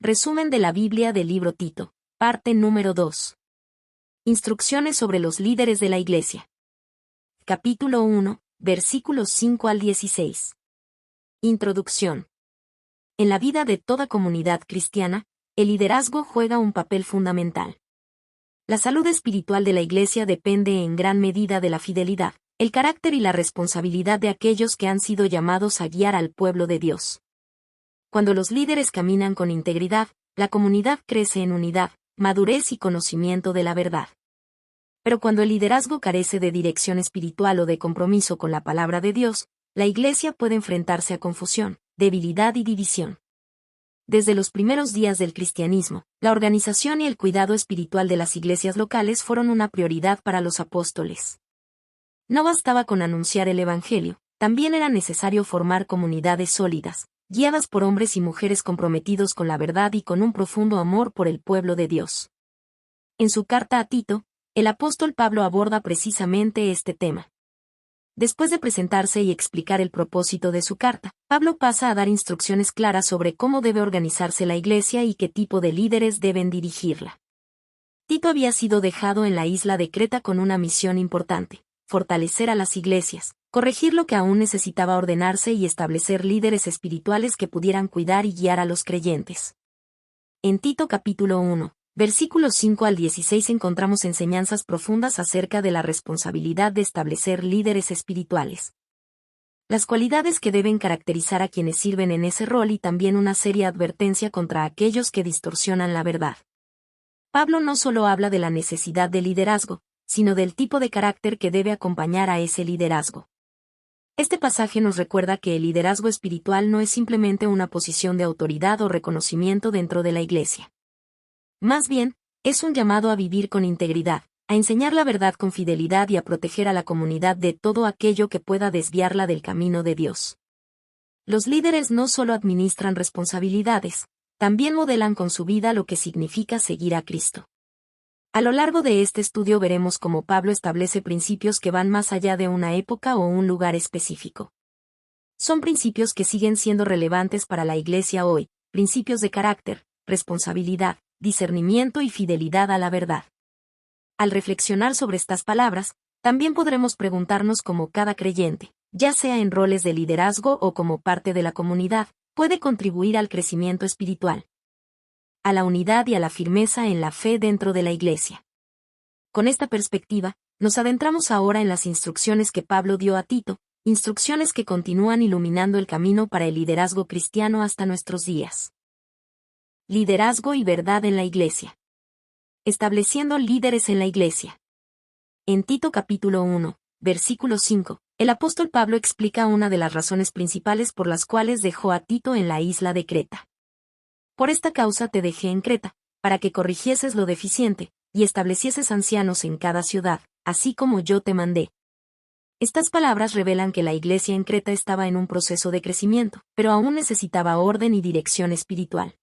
Resumen de la Biblia del libro Tito, parte número 2. Instrucciones sobre los líderes de la Iglesia. Capítulo 1, versículos 5 al 16. Introducción. En la vida de toda comunidad cristiana, el liderazgo juega un papel fundamental. La salud espiritual de la Iglesia depende en gran medida de la fidelidad, el carácter y la responsabilidad de aquellos que han sido llamados a guiar al pueblo de Dios. Cuando los líderes caminan con integridad, la comunidad crece en unidad, madurez y conocimiento de la verdad. Pero cuando el liderazgo carece de dirección espiritual o de compromiso con la palabra de Dios, la Iglesia puede enfrentarse a confusión, debilidad y división. Desde los primeros días del cristianismo, la organización y el cuidado espiritual de las iglesias locales fueron una prioridad para los apóstoles. No bastaba con anunciar el Evangelio, también era necesario formar comunidades sólidas, guiadas por hombres y mujeres comprometidos con la verdad y con un profundo amor por el pueblo de Dios. En su carta a Tito, el apóstol Pablo aborda precisamente este tema. Después de presentarse y explicar el propósito de su carta, Pablo pasa a dar instrucciones claras sobre cómo debe organizarse la iglesia y qué tipo de líderes deben dirigirla. Tito había sido dejado en la isla de Creta con una misión importante: fortalecer a las iglesias, corregir lo que aún necesitaba ordenarse y establecer líderes espirituales que pudieran cuidar y guiar a los creyentes. En Tito capítulo 1, versículos 5 al 16 encontramos enseñanzas profundas acerca de la responsabilidad de establecer líderes espirituales. Las cualidades que deben caracterizar a quienes sirven en ese rol y también una seria advertencia contra aquellos que distorsionan la verdad. Pablo no solo habla de la necesidad de liderazgo, sino del tipo de carácter que debe acompañar a ese liderazgo. Este pasaje nos recuerda que el liderazgo espiritual no es simplemente una posición de autoridad o reconocimiento dentro de la iglesia. Más bien, es un llamado a vivir con integridad, a enseñar la verdad con fidelidad y a proteger a la comunidad de todo aquello que pueda desviarla del camino de Dios. Los líderes no solo administran responsabilidades, también modelan con su vida lo que significa seguir a Cristo. A lo largo de este estudio veremos cómo Pablo establece principios que van más allá de una época o un lugar específico. Son principios que siguen siendo relevantes para la Iglesia hoy, principios de carácter, responsabilidad, discernimiento y fidelidad a la verdad. Al reflexionar sobre estas palabras, también podremos preguntarnos cómo cada creyente, ya sea en roles de liderazgo o como parte de la comunidad, puede contribuir al crecimiento espiritual, a la unidad y a la firmeza en la fe dentro de la Iglesia. Con esta perspectiva, nos adentramos ahora en las instrucciones que Pablo dio a Tito, instrucciones que continúan iluminando el camino para el liderazgo cristiano hasta nuestros días. Liderazgo y verdad en la Iglesia. Estableciendo líderes en la Iglesia. En Tito capítulo 1, versículo 5, el apóstol Pablo explica una de las razones principales por las cuales dejó a Tito en la isla de Creta. Por esta causa te dejé en Creta, para que corrigieses lo deficiente, y establecieses ancianos en cada ciudad, así como yo te mandé. Estas palabras revelan que la iglesia en Creta estaba en un proceso de crecimiento, pero aún necesitaba orden y dirección espiritual.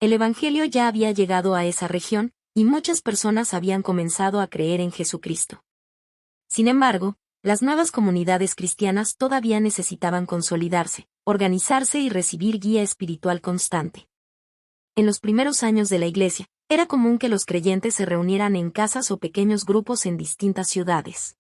El Evangelio ya había llegado a esa región, y muchas personas habían comenzado a creer en Jesucristo. Sin embargo, las nuevas comunidades cristianas todavía necesitaban consolidarse, organizarse y recibir guía espiritual constante. En los primeros años de la Iglesia, era común que los creyentes se reunieran en casas o pequeños grupos en distintas ciudades.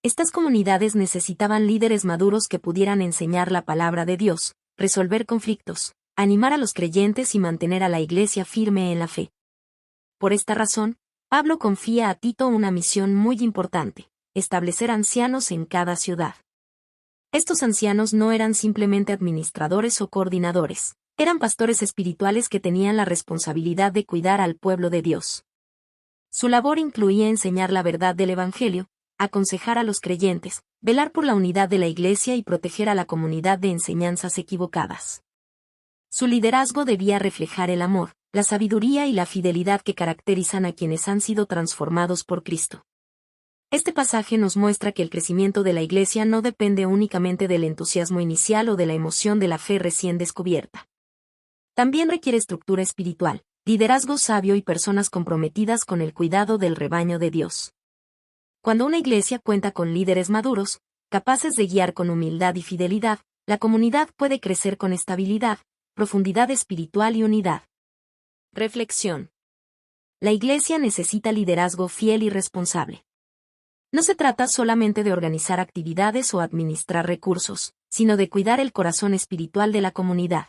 Estas comunidades necesitaban líderes maduros que pudieran enseñar la palabra de Dios, resolver conflictos, animar a los creyentes y mantener a la Iglesia firme en la fe. Por esta razón, Pablo confía a Tito una misión muy importante: establecer ancianos en cada ciudad. Estos ancianos no eran simplemente administradores o coordinadores. Eran pastores espirituales que tenían la responsabilidad de cuidar al pueblo de Dios. Su labor incluía enseñar la verdad del Evangelio, aconsejar a los creyentes, velar por la unidad de la Iglesia y proteger a la comunidad de enseñanzas equivocadas. Su liderazgo debía reflejar el amor, la sabiduría y la fidelidad que caracterizan a quienes han sido transformados por Cristo. Este pasaje nos muestra que el crecimiento de la Iglesia no depende únicamente del entusiasmo inicial o de la emoción de la fe recién descubierta. También requiere estructura espiritual, liderazgo sabio y personas comprometidas con el cuidado del rebaño de Dios. Cuando una iglesia cuenta con líderes maduros, capaces de guiar con humildad y fidelidad, la comunidad puede crecer con estabilidad, profundidad espiritual y unidad. Reflexión. La Iglesia necesita liderazgo fiel y responsable. No se trata solamente de organizar actividades o administrar recursos, sino de cuidar el corazón espiritual de la comunidad.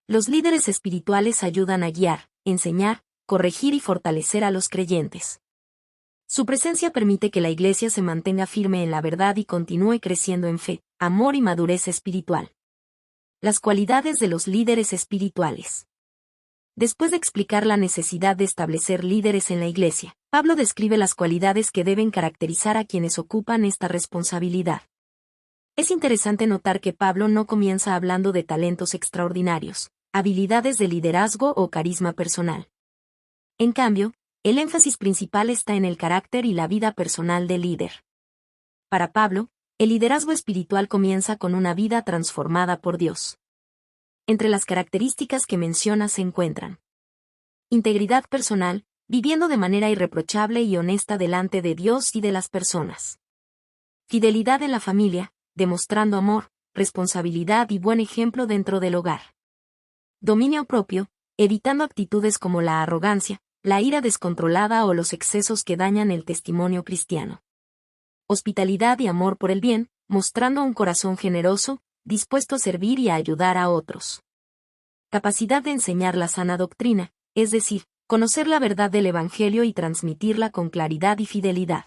Los líderes espirituales ayudan a guiar, enseñar, corregir y fortalecer a los creyentes. Su presencia permite que la Iglesia se mantenga firme en la verdad y continúe creciendo en fe, amor y madurez espiritual. Las cualidades de los líderes espirituales. Después de explicar la necesidad de establecer líderes en la Iglesia, Pablo describe las cualidades que deben caracterizar a quienes ocupan esta responsabilidad. Es interesante notar que Pablo no comienza hablando de talentos extraordinarios, habilidades de liderazgo o carisma personal. En cambio, el énfasis principal está en el carácter y la vida personal del líder. Para Pablo, el liderazgo espiritual comienza con una vida transformada por Dios. Entre las características que menciona se encuentran: integridad personal, viviendo de manera irreprochable y honesta delante de Dios y de las personas. Fidelidad en la familia, demostrando amor, responsabilidad y buen ejemplo dentro del hogar. Dominio propio, evitando actitudes como la arrogancia, la ira descontrolada o los excesos que dañan el testimonio cristiano. Hospitalidad y amor por el bien, mostrando un corazón generoso, dispuesto a servir y a ayudar a otros. Capacidad de enseñar la sana doctrina, es decir, conocer la verdad del Evangelio y transmitirla con claridad y fidelidad.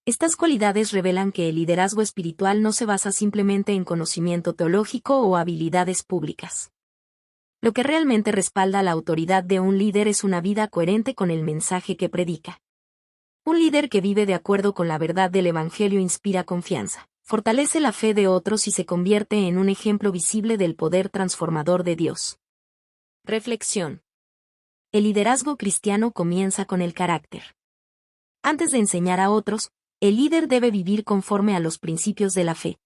Estas cualidades revelan que el liderazgo espiritual no se basa simplemente en conocimiento teológico o habilidades públicas. Lo que realmente respalda la autoridad de un líder es una vida coherente con el mensaje que predica. Un líder que vive de acuerdo con la verdad del Evangelio inspira confianza, fortalece la fe de otros y se convierte en un ejemplo visible del poder transformador de Dios. Reflexión. El liderazgo cristiano comienza con el carácter. Antes de enseñar a otros, el líder debe vivir conforme a los principios de la fe.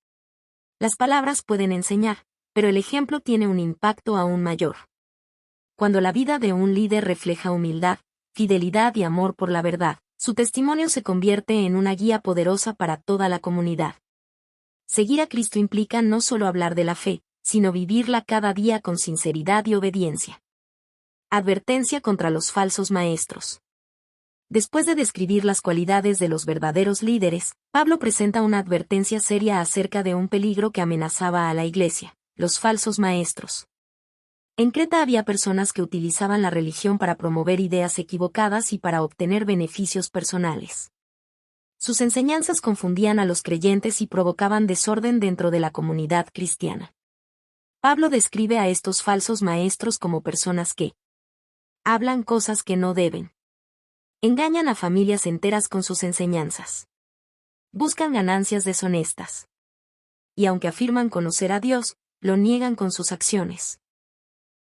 Las palabras pueden enseñar, pero el ejemplo tiene un impacto aún mayor. Cuando la vida de un líder refleja humildad, fidelidad y amor por la verdad, su testimonio se convierte en una guía poderosa para toda la comunidad. Seguir a Cristo implica no solo hablar de la fe, sino vivirla cada día con sinceridad y obediencia. Advertencia contra los falsos maestros. Después de describir las cualidades de los verdaderos líderes, Pablo presenta una advertencia seria acerca de un peligro que amenazaba a la Iglesia: los falsos maestros. En Creta había personas que utilizaban la religión para promover ideas equivocadas y para obtener beneficios personales. Sus enseñanzas confundían a los creyentes y provocaban desorden dentro de la comunidad cristiana. Pablo describe a estos falsos maestros como personas que hablan cosas que no deben. Engañan a familias enteras con sus enseñanzas. Buscan ganancias deshonestas. Y aunque afirman conocer a Dios, lo niegan con sus acciones.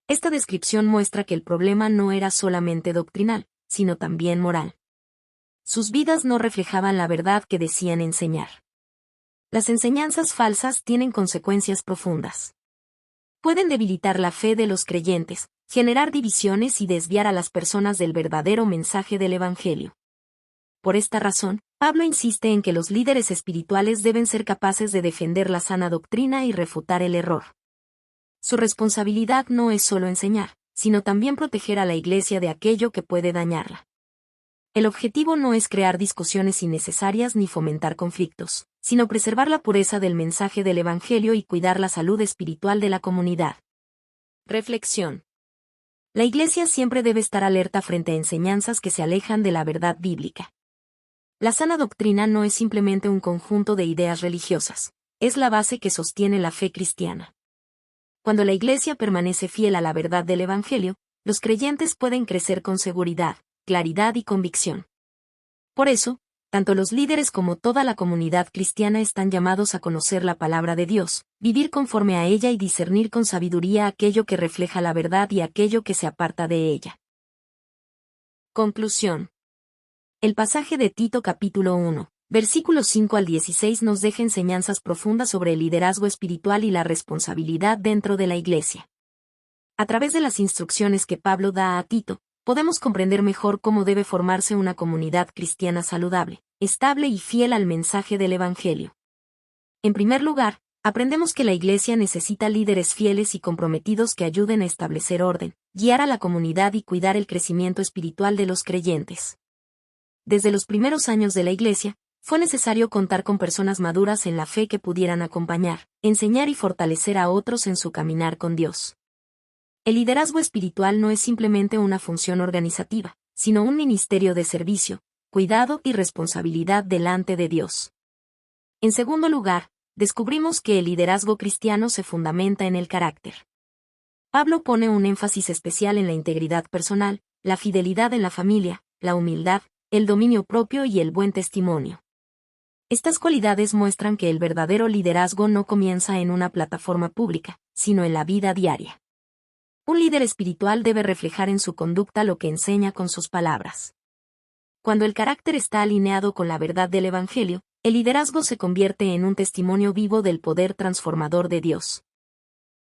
Esta descripción muestra que el problema no era solamente doctrinal, sino también moral. Sus vidas no reflejaban la verdad que decían enseñar. Las enseñanzas falsas tienen consecuencias profundas. Pueden debilitar la fe de los creyentes, generar divisiones y desviar a las personas del verdadero mensaje del Evangelio. Por esta razón, Pablo insiste en que los líderes espirituales deben ser capaces de defender la sana doctrina y refutar el error. Su responsabilidad no es solo enseñar, sino también proteger a la Iglesia de aquello que puede dañarla. El objetivo no es crear discusiones innecesarias ni fomentar conflictos, sino preservar la pureza del mensaje del Evangelio y cuidar la salud espiritual de la comunidad. Reflexión. La Iglesia siempre debe estar alerta frente a enseñanzas que se alejan de la verdad bíblica. La sana doctrina no es simplemente un conjunto de ideas religiosas, es la base que sostiene la fe cristiana. Cuando la Iglesia permanece fiel a la verdad del Evangelio, los creyentes pueden crecer con seguridad, claridad y convicción. Por eso, tanto los líderes como toda la comunidad cristiana están llamados a conocer la palabra de Dios, vivir conforme a ella y discernir con sabiduría aquello que refleja la verdad y aquello que se aparta de ella. Conclusión. El pasaje de Tito capítulo 1, versículos 5 al 16 nos deja enseñanzas profundas sobre el liderazgo espiritual y la responsabilidad dentro de la Iglesia. A través de las instrucciones que Pablo da a Tito, podemos comprender mejor cómo debe formarse una comunidad cristiana saludable, estable y fiel al mensaje del Evangelio. En primer lugar, Aprendemos que la Iglesia necesita líderes fieles y comprometidos que ayuden a establecer orden, guiar a la comunidad y cuidar el crecimiento espiritual de los creyentes. Desde los primeros años de la Iglesia, fue necesario contar con personas maduras en la fe que pudieran acompañar, enseñar y fortalecer a otros en su caminar con Dios. El liderazgo espiritual no es simplemente una función organizativa, sino un ministerio de servicio, cuidado y responsabilidad delante de Dios. En segundo lugar, descubrimos que el liderazgo cristiano se fundamenta en el carácter. Pablo pone un énfasis especial en la integridad personal, la fidelidad en la familia, la humildad, el dominio propio y el buen testimonio. Estas cualidades muestran que el verdadero liderazgo no comienza en una plataforma pública, sino en la vida diaria. Un líder espiritual debe reflejar en su conducta lo que enseña con sus palabras. Cuando el carácter está alineado con la verdad del Evangelio, el liderazgo se convierte en un testimonio vivo del poder transformador de Dios.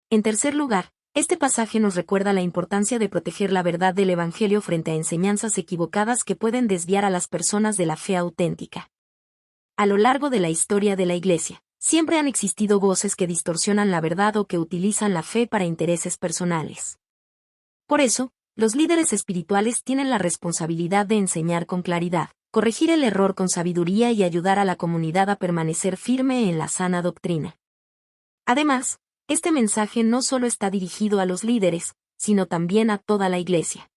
En tercer lugar, este pasaje nos recuerda la importancia de proteger la verdad del Evangelio frente a enseñanzas equivocadas que pueden desviar a las personas de la fe auténtica. A lo largo de la historia de la Iglesia, siempre han existido voces que distorsionan la verdad o que utilizan la fe para intereses personales. Por eso, los líderes espirituales tienen la responsabilidad de enseñar con claridad, corregir el error con sabiduría y ayudar a la comunidad a permanecer firme en la sana doctrina. Además, este mensaje no solo está dirigido a los líderes, sino también a toda la Iglesia.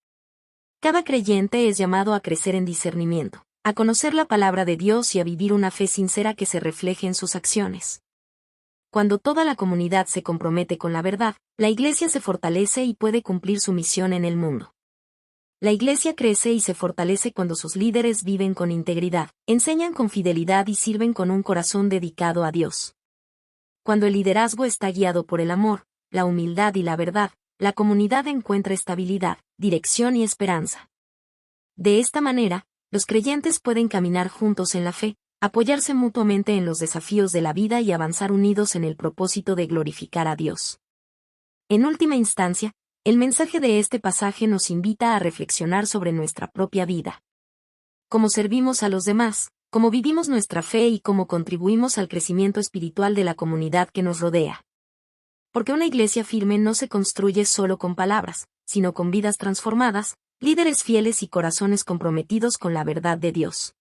Cada creyente es llamado a crecer en discernimiento, a conocer la palabra de Dios y a vivir una fe sincera que se refleje en sus acciones. Cuando toda la comunidad se compromete con la verdad, la Iglesia se fortalece y puede cumplir su misión en el mundo. La Iglesia crece y se fortalece cuando sus líderes viven con integridad, enseñan con fidelidad y sirven con un corazón dedicado a Dios. Cuando el liderazgo está guiado por el amor, la humildad y la verdad, la comunidad encuentra estabilidad, dirección y esperanza. De esta manera, los creyentes pueden caminar juntos en la fe, apoyarse mutuamente en los desafíos de la vida y avanzar unidos en el propósito de glorificar a Dios. En última instancia, el mensaje de este pasaje nos invita a reflexionar sobre nuestra propia vida. Cómo servimos a los demás, cómo vivimos nuestra fe y cómo contribuimos al crecimiento espiritual de la comunidad que nos rodea. Porque una iglesia firme no se construye solo con palabras, sino con vidas transformadas, líderes fieles y corazones comprometidos con la verdad de Dios.